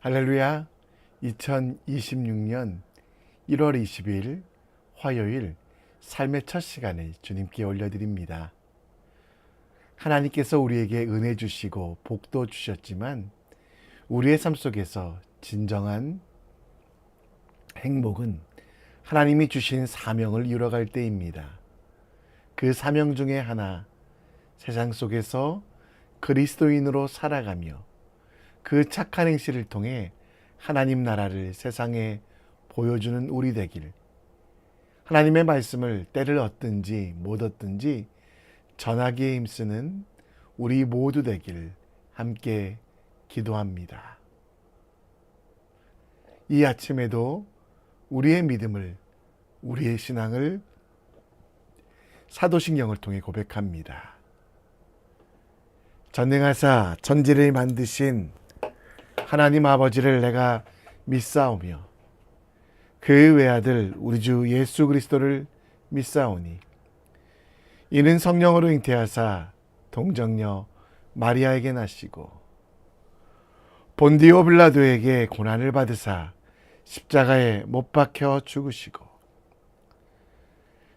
할렐루야. 2026년 1월 20일 화요일 삶의 첫 시간을 주님께 올려드립니다. 하나님께서 우리에게 은혜 주시고 복도 주셨지만 우리의 삶 속에서 진정한 행복은 하나님이 주신 사명을 이뤄갈 때입니다. 그 사명 중에 하나, 세상 속에서 그리스도인으로 살아가며 그 착한 행실을 통해 하나님 나라를 세상에 보여주는 우리 되길, 하나님의 말씀을 때를 얻든지 못 얻든지 전하기에 힘쓰는 우리 모두 되길 함께 기도합니다. 이 아침에도 우리의 믿음을, 우리의 신앙을 사도신경을 통해 고백합니다. 전능하사 천지를 만드신 하나님 아버지를 내가 믿사오며 그 외아들 우리 주 예수 그리스도를 믿사오니 이는 성령으로 잉태하사 동정녀 마리아에게 나시고 본디오 빌라도에게 고난을 받으사 십자가에 못 박혀 죽으시고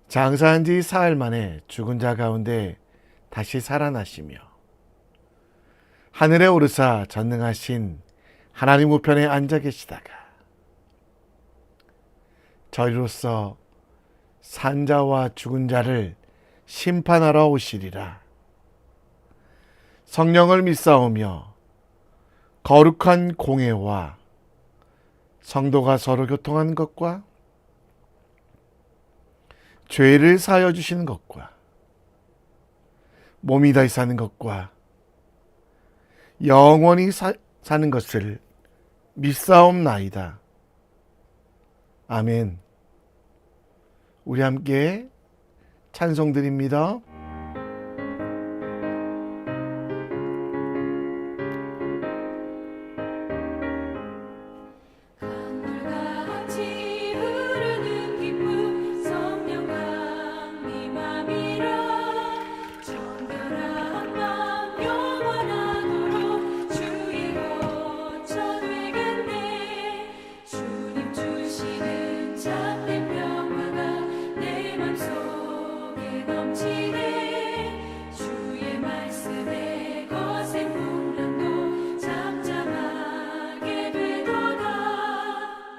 장사한 지 사흘 만에 죽은 자 가운데 다시 살아나시며 하늘에 오르사 전능하신 하나님 우편에 앉아 계시다가 저희로서 산자와 죽은 자를 심판하러 오시리라. 성령을 믿사오며 거룩한 공회와 성도가 서로 교통하는 것과 죄를 사하여 주시는 것과 몸이 다시 사는 것과 영원히 사는 것을 믿사옵나이다. 아멘. 우리 함께 찬송 드립니다. 강물같이 흐르는 기쁨 성령 강림함이라 정결한 마음 영원하도록 주의 거처 되겠네. 주님 주시는 참된 평화가 내 맘속에 넘치네. 주의 말씀에 거센 풍랑도 잠잠하게 되도다.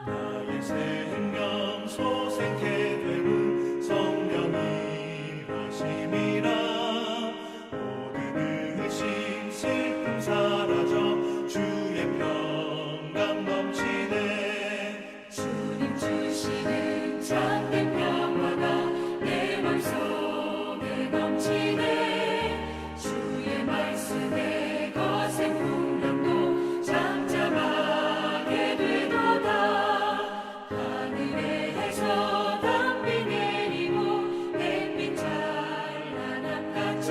나의 생명 소생케 되는 성령이 하심이라. 모든 의심 슬픔 사라져 주의 평강 넘치네. 주님 주시는 참된 평화가 내 맘속에 넘치네. 주의 말씀에 거센 풍랑도 잠잠하게 되도다. 하늘에서 담비 내리고 햇빛 찬란함같이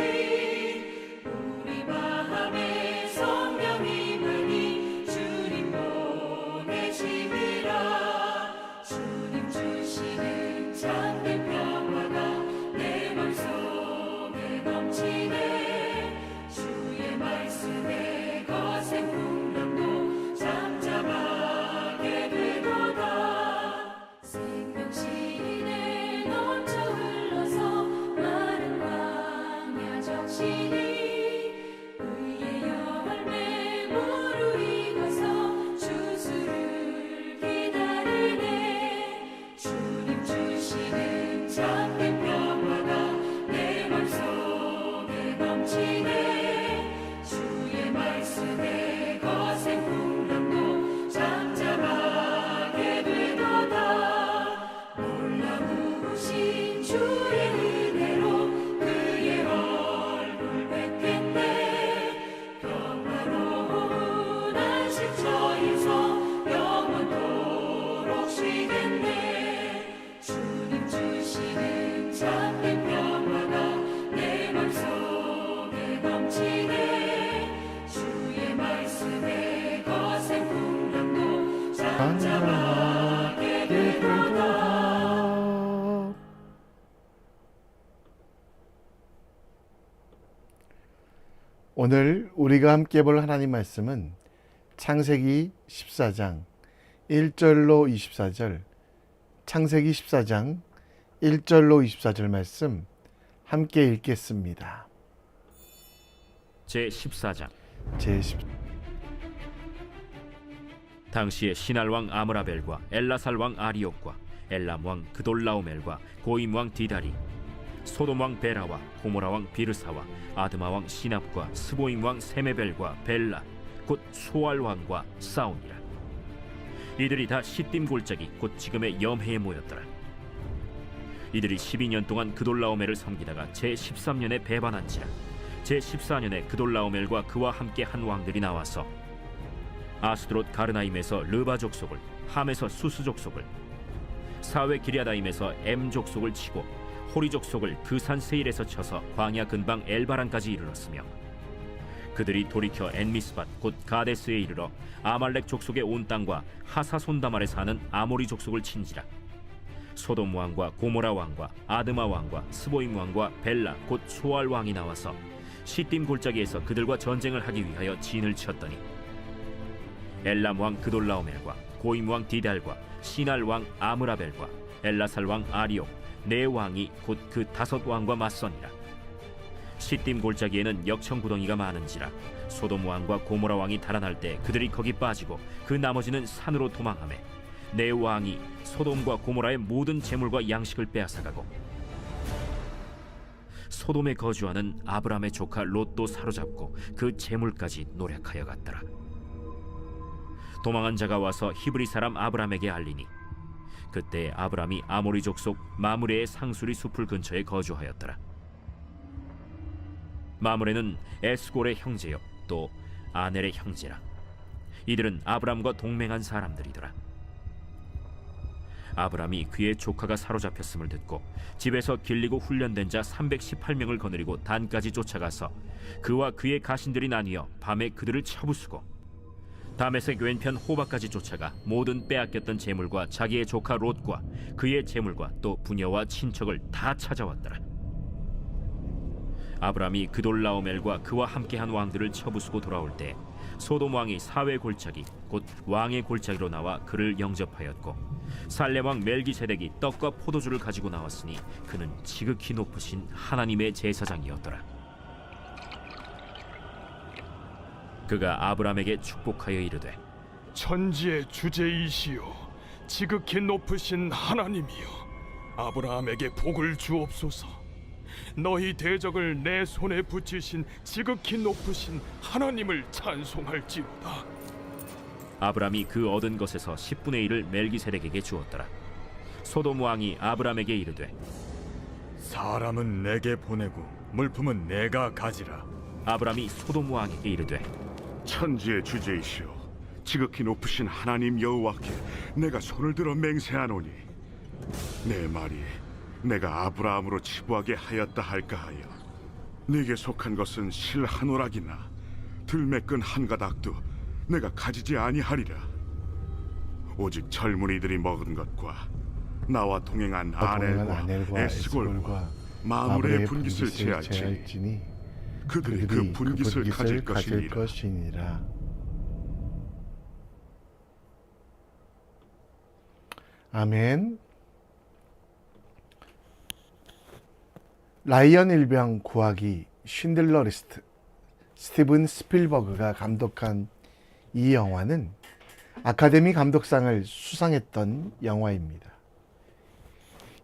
우리 마음에 성령이 많이 주님 보내심이라. 주님 주시는 참된 평화가 내 맘속에 넘치네. 주의 말씀에 거센 풍랑도 잠잠하게 되도다. 생명신에 넘쳐 흘러서 마른 광야 적시니 의의 열매 무르익어서 주수를 기다리네. 주님 주시는 참된 평화가 내 맘속에 넘치네. 주의 말씀에 거센 풍랑도 잠잠하게 되도다. 놀라우신 주의 은혜로 그의 얼굴 뵙겠네. 평화로운 안식처에서 영원토록 쉬겠네. 주님 주시는 참된 평화가 내 맘속에 넘치네. 주의 말씀에 거센 풍랑도 잠잠하게 되도다. 오늘 우리가 함께 볼 하나님 말씀은 창세기 14장 1절로 24절, 창세기 14장 1절로 24절 말씀 함께 읽겠습니다. 제14장. 제10 당시에 시날 왕 아므라벨과 엘라살 왕 아리옥과 엘람 왕 그돌라오멜과 고임 왕 디다리, 소돔 왕 베라와 고모라 왕 비르사와 아드마 왕 시납과 스보임 왕 세메벨과 벨라 곧 소알 왕과 싸우니라. 이들이 다 시딤 골짜기 곧 지금의 염해에 모였더라. 이들이 12년 동안 그돌라오멜을 섬기다가 제13년에 배반한지라. 제14년에 그돌라오멜과 그와 함께 한 왕들이 나와서 아스드롯 가르나임에서 르바 족속을, 함에서 수스 족속을, 사웨 기랴다임에서 엠 족속을 치고 호리 족속을 그 산 세일에서 쳐서 광야 근방 엘바란까지 이르렀으며, 그들이 돌이켜 엔미스밭 곧 가데스에 이르러 아말렉 족속의 온 땅과 하사손다말에 사는 아모리 족속을 친지라. 소돔 왕과 고모라 왕과 아드마 왕과 스보임 왕과 벨라 곧 소알 왕이 나와서 시딤 골짜기에서 그들과 전쟁을 하기 위하여 진을 쳤더니, 엘람 왕 그돌라오멜과 고임 왕 디달과 시날 왕 아므라벨과 엘라살 왕 아리옥 네 왕이 곧 그 5 왕과 맞서니라. 시딤 골짜기에는 역청 구덩이가 많은지라 소돔 왕과 고모라 왕이 달아날 때 그들이 거기 빠지고 그 나머지는 산으로 도망하매, 네 왕이 소돔과 고모라의 모든 재물과 양식을 빼앗아가고 소돔에 거주하는 아브람의 조카 롯도 사로잡고 그 재물까지 노략하여 갔더라. 도망한 자가 와서 히브리 사람 아브람에게 알리니, 그때 아브람이 아모리 족속 마므레의 상수리 숲을 근처에 거주하였더라. 마므레는 에스골의 형제요 또 아넬의 형제라. 이들은 아브람과 동맹한 사람들이더라. 아브람이 그의 조카가 사로잡혔음을 듣고 집에서 길리고 훈련된 자 318명을 거느리고 단까지 쫓아가서 그와 그의 가신들이 나뉘어 밤에 그들을 쳐부수고 다메섹 왼편 호바까지 쫓아가 모든 빼앗겼던 재물과 자기의 조카 롯과 그의 재물과 또 부녀와 친척을 다 찾아왔더라. 아브람이 그돌라오멜과 그와 함께한 왕들을 쳐부수고 돌아올 때 소돔 왕이 사회 골짜기 곧 왕의 골짜기로 나와 그를 영접하였고, 살렘 왕 멜기세덱이 떡과 포도주를 가지고 나왔으니 그는 지극히 높으신 하나님의 제사장이었더라. 그가 아브람에게 축복하여 이르되, 천지의 주제이시오 지극히 높으신 하나님이여, 아브라함에게 복을 주옵소서. 너희 대적을 내 손에 붙이신 지극히 높으신 하나님을 찬송할지로다. 아브람이 그 얻은 것에서 10분의 1을 멜기세덱에게 주었더라. 소돔 왕이 아브람에게 이르되, 사람은 내게 보내고 물품은 내가 가지라. 아브람이 소돔 왕에게 이르되, 천지의 주제이시오 지극히 높으신 하나님 여호와께 내가 손을 들어 맹세하노니, 내 말이 내가 아브라함으로 치부하게 하였다 할까 하여 네게 속한 것은 실 한 오락이나 들매끈 한 가닥도 내가 가지지 아니하리라. 오직 젊은이들이 먹은 것과 나와 동행한 아넬과 에스골과 마므레의 분깃을 제할지니 그들이 그 분깃을 가질 것이니라. 아멘. 라이언 일병 구하기 쉰들러 리스트, 스티븐 스필버그가 감독한 이 영화는 아카데미 감독상을 수상했던 영화입니다.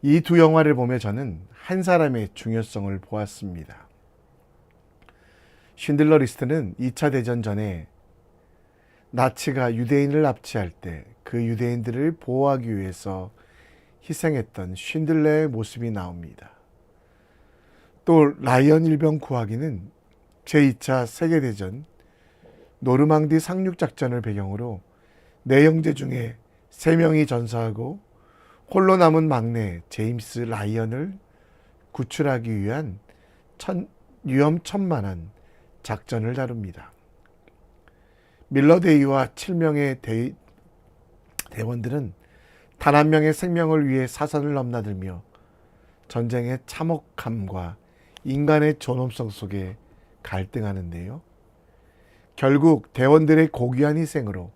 이 두 영화를 보며 저는 한 사람의 중요성을 보았습니다. 쉰들러 리스트는 2차 대전 전에 나치가 유대인을 납치할 때 그 유대인들을 보호하기 위해서 희생했던 쉰들러의 모습이 나옵니다. 또 라이언 일병 구하기는 제2차 세계대전 노르망디 상륙작전을 배경으로 네 형제 중에 3명이 전사하고 홀로 남은 막내 제임스 라이언을 구출하기 위한 위험천만한 작전을 다룹니다. 밀러 대위와 7명의 대원들은 단 한 명의 생명을 위해 사선을 넘나들며 전쟁의 참혹함과 인간의 존엄성 속에 갈등하는데요. 결국 대원들의 고귀한 희생으로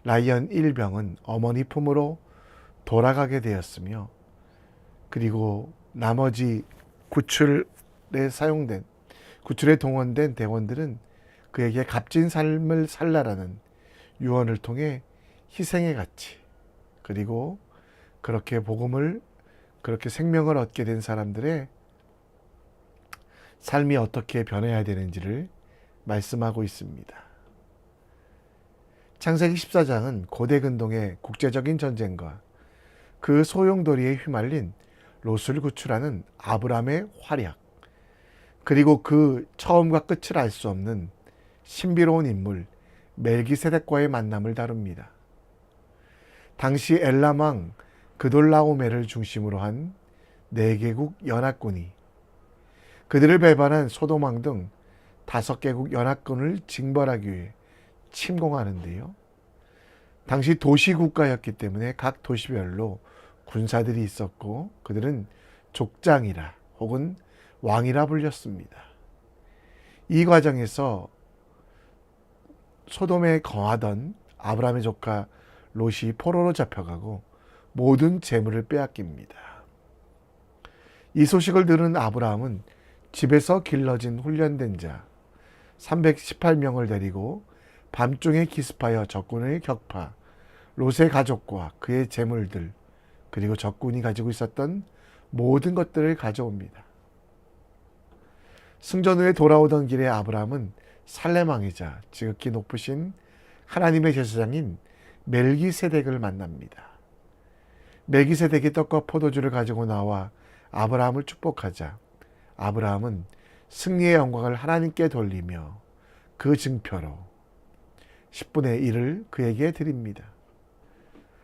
라이언 1병은 어머니 품으로 돌아가게 되었으며, 그리고 나머지 구출에 동원된 대원들은 그에게 값진 삶을 살라라는 유언을 통해 희생의 가치, 그리고 그렇게 생명을 얻게 된 사람들의 삶이 어떻게 변해야 되는지를 말씀하고 있습니다. 창세기 14장은 고대 근동의 국제적인 전쟁과 그 소용돌이에 휘말린 롯을 구출하는 아브람의 활약, 그리고 그 처음과 끝을 알 수 없는 신비로운 인물 멜기세덱과의 만남을 다룹니다. 당시 엘람 왕 그돌라오멜을 중심으로 한 4개국 연합군이 그들을 배반한 소돔 왕 등 5개국 연합군을 징벌하기 위해 침공하는데요. 당시 도시국가였기 때문에 각 도시별로 군사들이 있었고, 그들은 족장이라 혹은 왕이라 불렸습니다. 이 과정에서 소돔에 거하던 아브라함의 조카 롯이 포로로 잡혀가고 모든 재물을 빼앗깁니다. 이 소식을 들은 아브라함은 집에서 길러진 훈련된 자 318명을 데리고 밤중에 기습하여 적군을 격파, 롯의 가족과 그의 재물들, 그리고 적군이 가지고 있었던 모든 것들을 가져옵니다. 승전 후에 돌아오던 길에 아브라함은 살렘 왕이자 지극히 높으신 하나님의 제사장인 멜기세덱을 만납니다. 멜기세덱이 떡과 포도주를 가지고 나와 아브라함을 축복하자 아브라함은 승리의 영광을 하나님께 돌리며 그 증표로 10분의 1을 그에게 드립니다.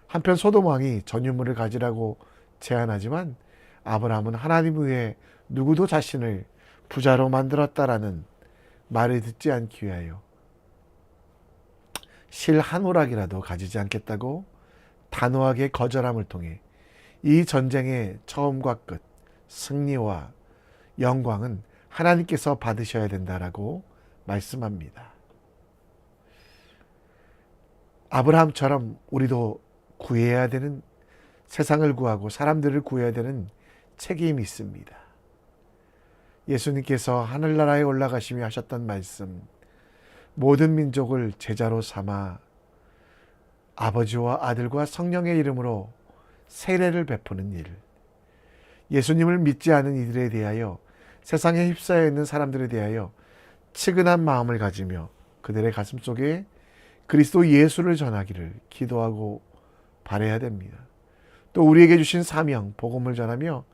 한편 소돔 왕이 전유물을 가지라고 제안하지만 아브라함은 하나님 외에 누구도 자신을 부자로 만들었다라는 말을 듣지 않기 위하여 실 한 오락이라도 가지지 않겠다고 단호하게 거절함을 통해 이 전쟁의 처음과 끝, 승리와 영광은 하나님께서 받으셔야 된다라고 말씀합니다. 아브라함처럼 우리도 구해야 되는, 세상을 구하고 사람들을 구해야 되는 책임이 있습니다. 예수님께서 하늘나라에 올라가시며 하셨던 말씀, 모든 민족을 제자로 삼아 아버지와 아들과 성령의 이름으로 세례를 베푸는 일, 예수님을 믿지 않은 이들에 대하여, 세상에 휩싸여 있는 사람들에 대하여 측은한 마음을 가지며 그들의 가슴 속에 그리스도 예수를 전하기를 기도하고 바라야 됩니다. 또 우리에게 주신 사명, 복음을 전하며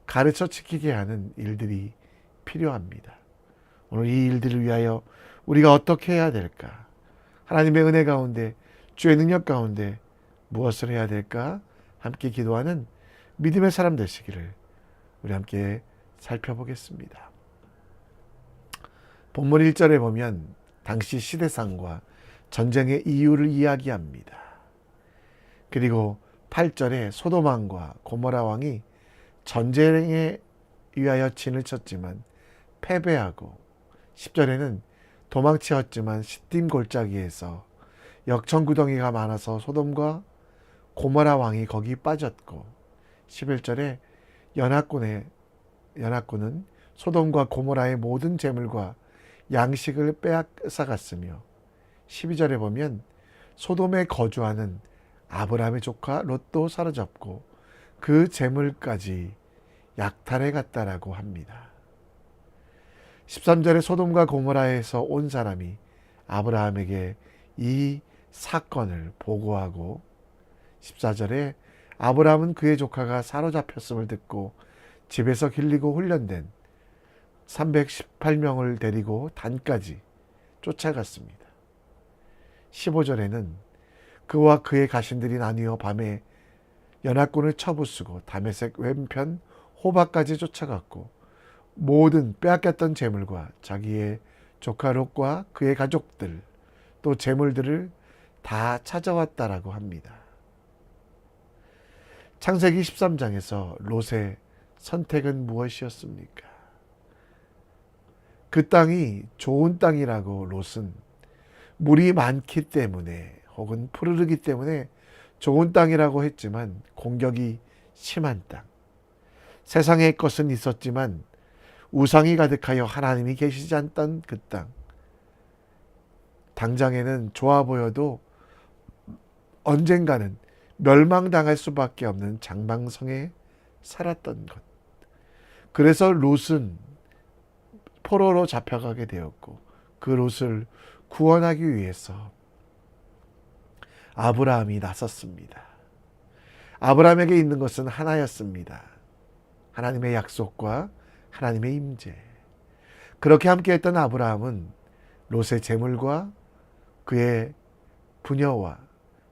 가르쳐 지키게 하는 일들이 필요합니다. 오늘 이 일들을 위하여 우리가 어떻게 해야 될까? 하나님의 은혜 가운데, 주의 능력 가운데 무엇을 해야 될까? 함께 기도하는 믿음의 사람 되시기를 우리 함께 살펴보겠습니다. 본문 1절에 보면 당시 시대상과 전쟁의 이유를 이야기합니다. 그리고 8절에 소돔 왕과 고모라 왕이 전쟁에 위하여 진을 쳤지만 패배하고, 10절에는 도망치었지만 시딤 골짜기에서 역청구덩이가 많아서 소돔과 고모라 왕이 거기 빠졌고, 11절에 연합군은 소돔과 고모라의 모든 재물과 양식을 빼앗아갔으며, 12절에 보면 소돔에 거주하는 아브라함의 조카 롯도 사로잡고 그 재물까지 약탈해 갔다라고 합니다. 13절에 소돔과 고모라에서 온 사람이 아브라함에게 이 사건을 보고하고, 14절에 아브라함은 그의 조카가 사로잡혔음을 듣고 집에서 길리고 훈련된 318명을 데리고 단까지 쫓아갔습니다. 15절에는 그와 그의 가신들이 나뉘어 밤에 연합군을 쳐부수고 다메섹 왼편 호바까지 쫓아갔고 모든 빼앗겼던 재물과 자기의 조카 롯과 그의 가족들 또 재물들을 다 찾아왔다라고 합니다. 창세기 13장에서 롯의 선택은 무엇이었습니까? 그 땅이 좋은 땅이라고 롯은 물이 많기 때문에 혹은 푸르르기 때문에 좋은 땅이라고 했지만 공격이 심한 땅. 세상의 것은 있었지만 우상이 가득하여 하나님이 계시지 않던 그 땅. 당장에는 좋아 보여도 언젠가는 멸망당할 수밖에 없는 장방성에 살았던 것. 그래서 롯은 포로로 잡혀가게 되었고 그 롯을 구원하기 위해서 아브라함이 나섰습니다. 아브라함에게 있는 것은 하나였습니다. 하나님의 약속과 하나님의 임재. 그렇게 함께했던 아브라함은 롯의 재물과 그의 부녀와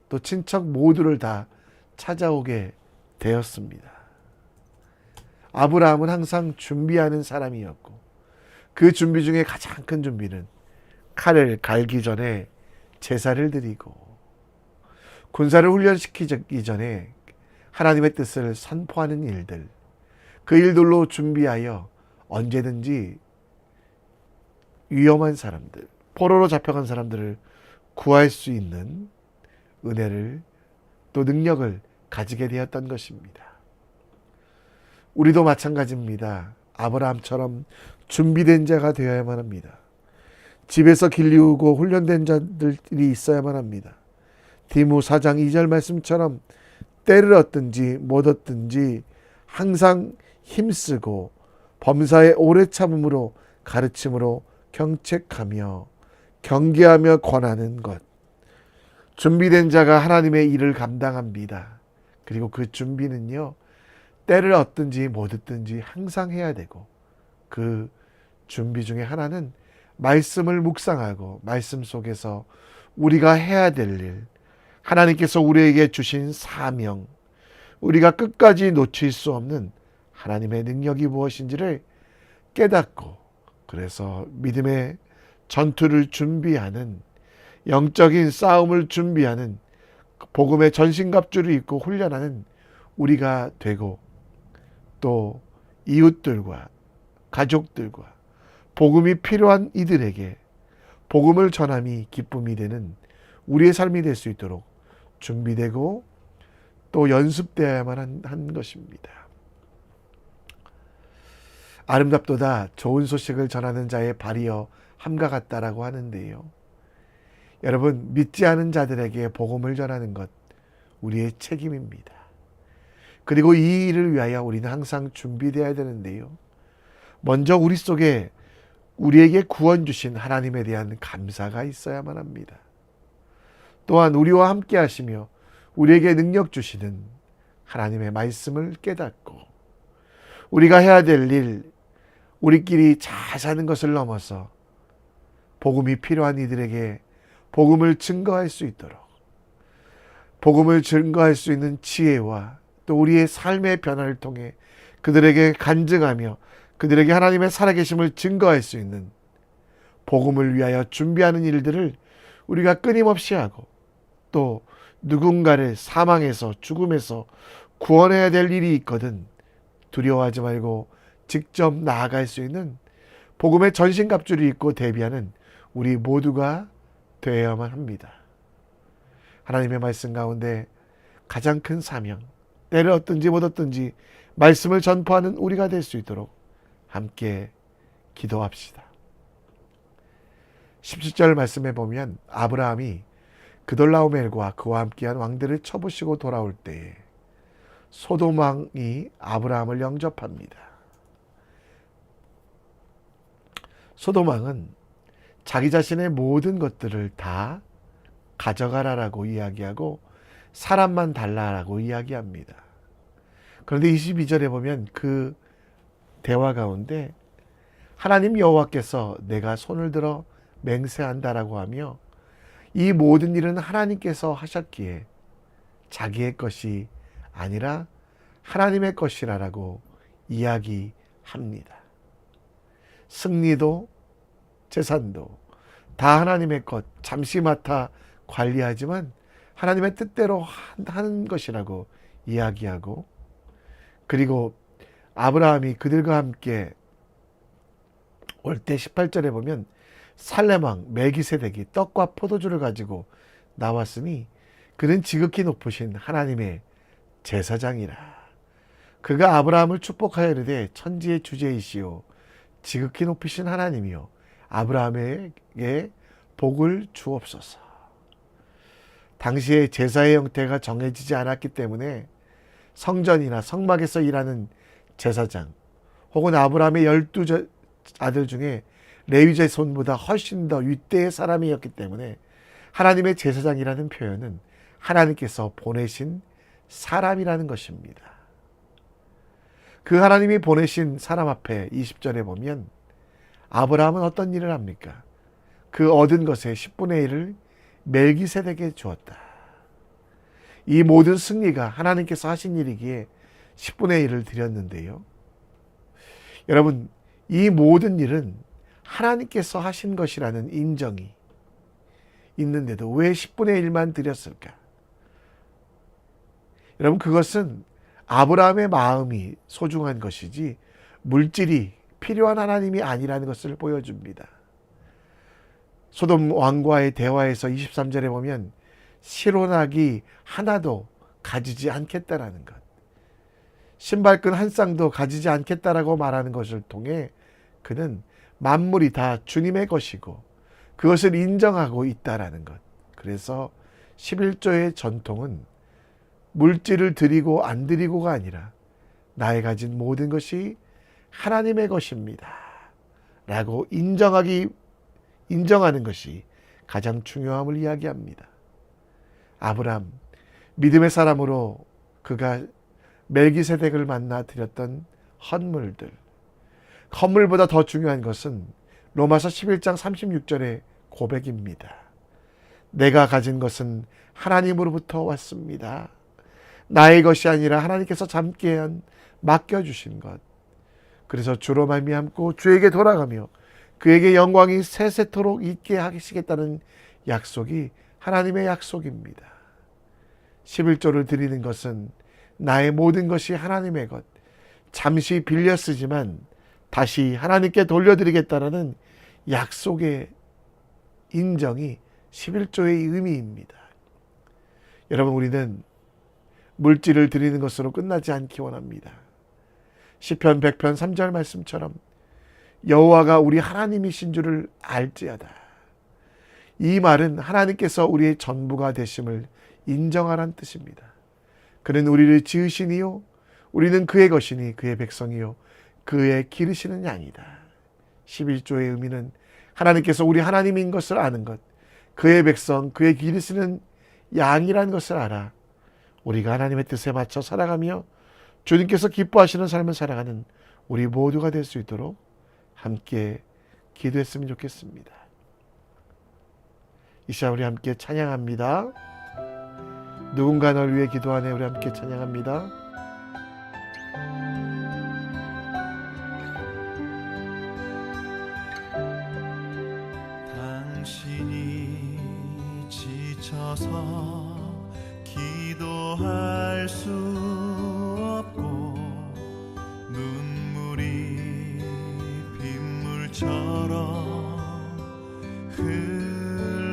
또 친척 모두를 다 찾아오게 되었습니다. 아브라함은 항상 준비하는 사람이었고 그 준비 중에 가장 큰 준비는 칼을 갈기 전에 제사를 드리고 군사를 훈련시키기 전에 하나님의 뜻을 선포하는 일들, 그 일들로 준비하여 언제든지 위험한 사람들, 포로로 잡혀간 사람들을 구할 수 있는 은혜를 또 능력을 가지게 되었던 것입니다. 우리도 마찬가지입니다. 아브라함처럼 준비된 자가 되어야만 합니다. 집에서 길리우고 훈련된 자들이 있어야만 합니다. 디모 4장 2절 말씀처럼 때를 얻든지 못 얻든지 항상 힘쓰고 범사에 오래 참음으로 가르침으로 경책하며 경계하며 권하는 것. 준비된 자가 하나님의 일을 감당합니다. 그리고 그 준비는요, 때를 얻든지 못 얻든지 항상 해야 되고, 그 준비 중에 하나는 말씀을 묵상하고 말씀 속에서 우리가 해야 될 일, 하나님께서 우리에게 주신 사명, 우리가 끝까지 놓칠 수 없는 하나님의 능력이 무엇인지를 깨닫고, 그래서 믿음의 전투를 준비하는, 영적인 싸움을 준비하는, 복음의 전신갑주를 입고 훈련하는 우리가 되고, 또 이웃들과 가족들과 복음이 필요한 이들에게 복음을 전함이 기쁨이 되는 우리의 삶이 될 수 있도록 준비되고 또 연습되어야만 한 것입니다. 아름답도다 좋은 소식을 전하는 자의 발이여 함과 같다라고 하는데요. 여러분, 믿지 않은 자들에게 복음을 전하는 것 우리의 책임입니다. 그리고 이 일을 위하여 우리는 항상 준비되어야 되는데요. 먼저 우리 속에 우리에게 구원 주신 하나님에 대한 감사가 있어야만 합니다. 또한 우리와 함께 하시며 우리에게 능력 주시는 하나님의 말씀을 깨닫고 우리가 해야 될 일, 우리끼리 잘 사는 것을 넘어서 복음이 필요한 이들에게 복음을 증거할 수 있도록, 복음을 증거할 수 있는 지혜와 또 우리의 삶의 변화를 통해 그들에게 간증하며 그들에게 하나님의 살아계심을 증거할 수 있는 복음을 위하여 준비하는 일들을 우리가 끊임없이 하고, 또 누군가를 사망에서 죽음에서 구원해야 될 일이 있거든 두려워하지 말고 직접 나아갈 수 있는 복음의 전신갑주를 입고 대비하는 우리 모두가 되어야만 합니다. 하나님의 말씀 가운데 가장 큰 사명, 때를 얻든지 못 얻든지 말씀을 전파하는 우리가 될 수 있도록 함께 기도합시다. 17절 말씀에 보면 아브라함이 그돌라오멜과 그와 함께한 왕들을 쳐부시고 돌아올 때에 소돔 왕이 아브라함을 영접합니다. 소돔 왕은 자기 자신의 모든 것들을 다 가져가라라고 이야기하고 사람만 달라라고 이야기합니다. 그런데 22절에 보면 그 대화 가운데 하나님 여호와께서 내가 손을 들어 맹세한다라고 하며 이 모든 일은 하나님께서 하셨기에 자기의 것이 아니라 하나님의 것이라고 이야기합니다. 승리도 재산도 다 하나님의 것, 잠시 맡아 관리하지만 하나님의 뜻대로 하는 것이라고 이야기하고, 그리고 아브라함이 그들과 함께 올 때 18절에 보면 살렘 왕 멜기세덱이 떡과 포도주를 가지고 나왔으니 그는 지극히 높으신 하나님의 제사장이라. 그가 아브라함을 축복하여 이르되 천지의 주제이시오 지극히 높으신 하나님이요 아브라함에게 복을 주옵소서. 당시에 제사의 형태가 정해지지 않았기 때문에 성전이나 성막에서 일하는 제사장 혹은 아브라함의 12 아들 중에 레위자의 손보다 훨씬 더 윗대의 사람이었기 때문에 하나님의 제사장이라는 표현은 하나님께서 보내신 사람이라는 것입니다. 그 하나님이 보내신 사람 앞에 20절에 보면 아브라함은 어떤 일을 합니까? 그 얻은 것의 10분의 1을 멜기세덱에게 주었다. 이 모든 승리가 하나님께서 하신 일이기에 10분의 1을 드렸는데요. 여러분, 이 모든 일은 하나님께서 하신 것이라는 인정이 있는데도 왜 10분의 1만 드렸을까? 여러분, 그것은 아브라함의 마음이 소중한 것이지 물질이 필요한 하나님이 아니라는 것을 보여줍니다. 소돔 왕과의 대화에서 23절에 보면 실혼하기 하나도 가지지 않겠다라는 것, 신발끈 한 쌍도 가지지 않겠다라고 말하는 것을 통해 그는 만물이 다 주님의 것이고 그것을 인정하고 있다라는 것. 그래서 11조의 전통은 물질을 드리고 안 드리고가 아니라 나의 가진 모든 것이 하나님의 것입니다 라고 인정하는 것이 가장 중요함을 이야기합니다. 아브라함, 믿음의 사람으로 그가 멜기세덱을 만나 드렸던 헌물들, 헌물보다 더 중요한 것은 로마서 11장 36절의 고백입니다. 내가 가진 것은 하나님으로부터 왔습니다. 나의 것이 아니라 하나님께서 잠께 맡겨주신 것. 그래서 주로 말미암고 주에게 돌아가며 그에게 영광이 세세토록 있게 하시겠다는 약속이 하나님의 약속입니다. 11조를 드리는 것은 나의 모든 것이 하나님의 것, 잠시 빌려 쓰지만 다시 하나님께 돌려드리겠다는 약속의 인정이 11조의 의미입니다. 여러분, 우리는 물질을 드리는 것으로 끝나지 않기 원합니다. 시편 100편 3절 말씀처럼 여호와가 우리 하나님이신 줄을 알지어다. 이 말은 하나님께서 우리의 전부가 되심을 인정하라는 뜻입니다. 그는 우리를 지으시니요 우리는 그의 것이니 그의 백성이요 그의 기르시는 양이다. 11조의 의미는 하나님께서 우리 하나님인 것을 아는 것, 그의 백성, 그의 기르시는 양이라는 것을 알아 우리가 하나님의 뜻에 맞춰 살아가며 주님께서 기뻐하시는 삶을 살아가는 우리 모두가 될 수 있도록 함께 기도했으면 좋겠습니다. 이 시간 우리 함께 찬양합니다. 누군가 널 위해 기도하네. 우리 함께 찬양합니다. 당신이 지쳐서 기도할 수 없고 눈물이 빗물처럼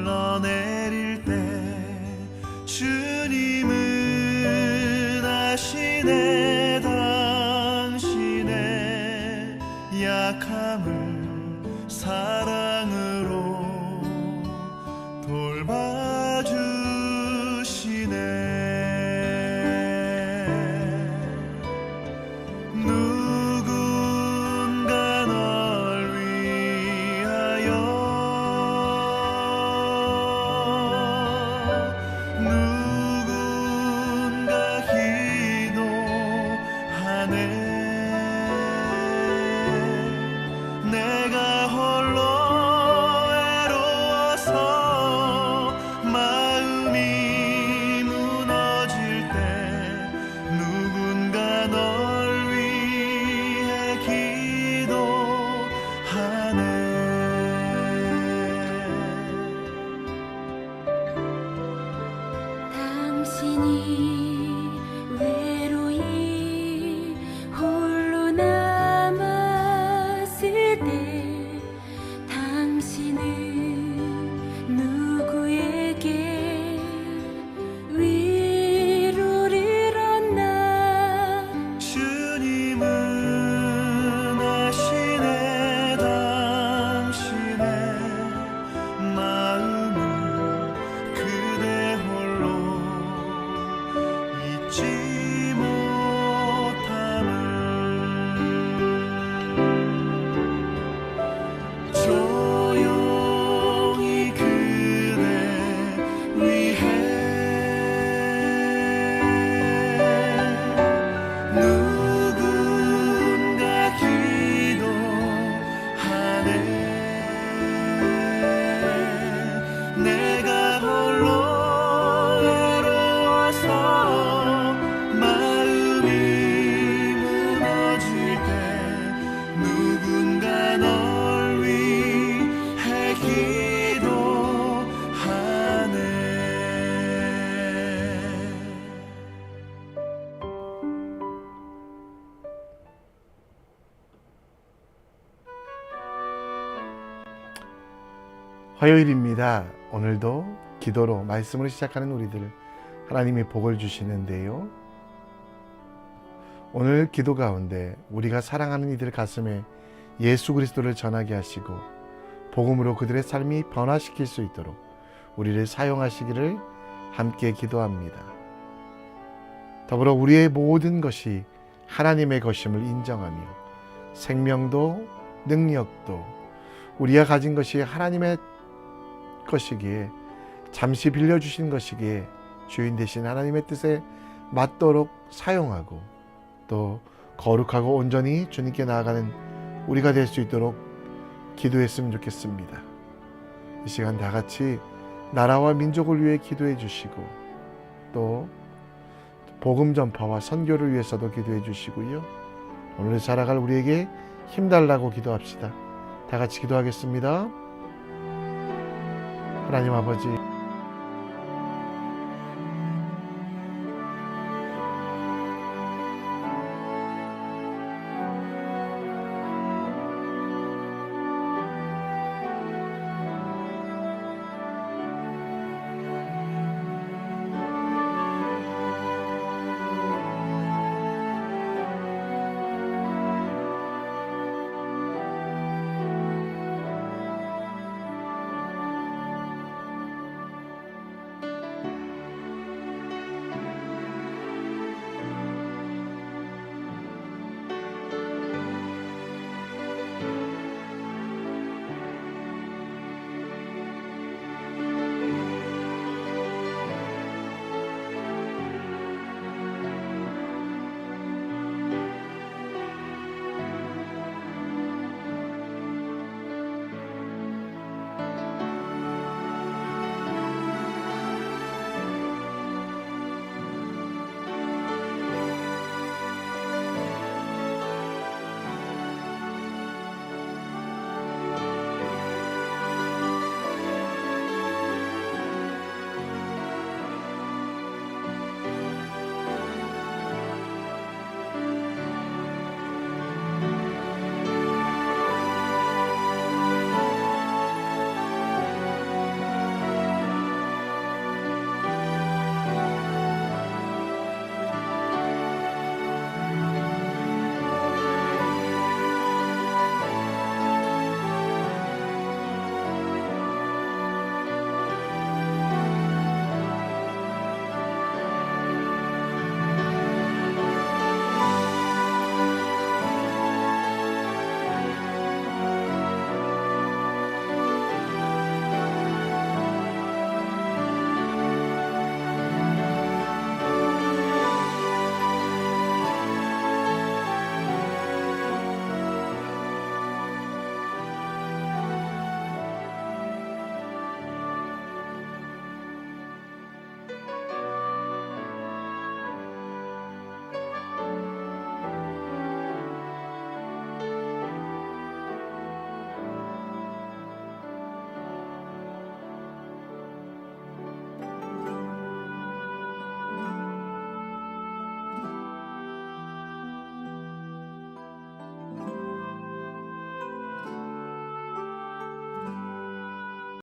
흘러내릴 때 주님은 아시네. 당신의 약함을 사랑으로 돌봐주시네. 누군가 널 위하여 누군가 기도하네. 내가 홀로 외로워서 마음이 무너질 때 누군가 널 위해 기도하네. 당신이 외로이 홀로 남았을 때 당신은 화요일입니다. 오늘도 기도로 말씀으로 시작하는 우리들 하나님이 복을 주시는데요. 오늘 기도 가운데 우리가 사랑하는 이들 가슴에 예수 그리스도를 전하게 하시고 복음으로 그들의 삶이 변화시킬 수 있도록 우리를 사용하시기를 함께 기도합니다. 더불어 우리의 모든 것이 하나님의 것임을 인정하며 생명도 능력도 우리가 가진 것이 하나님의 것이기에 잠시 빌려주신 것이기에 주인 되신 하나님의 뜻에 맞도록 사용하고 또 거룩하고 온전히 주님께 나아가는 우리가 될 수 있도록 기도했으면 좋겠습니다. 이 시간 다 같이 나라와 민족을 위해 기도해 주시고 또 복음 전파와 선교를 위해서도 기도해 주시고요. 오늘 살아갈 우리에게 힘달라고 기도합시다. 다 같이 기도하겠습니다. 하나님 아버지,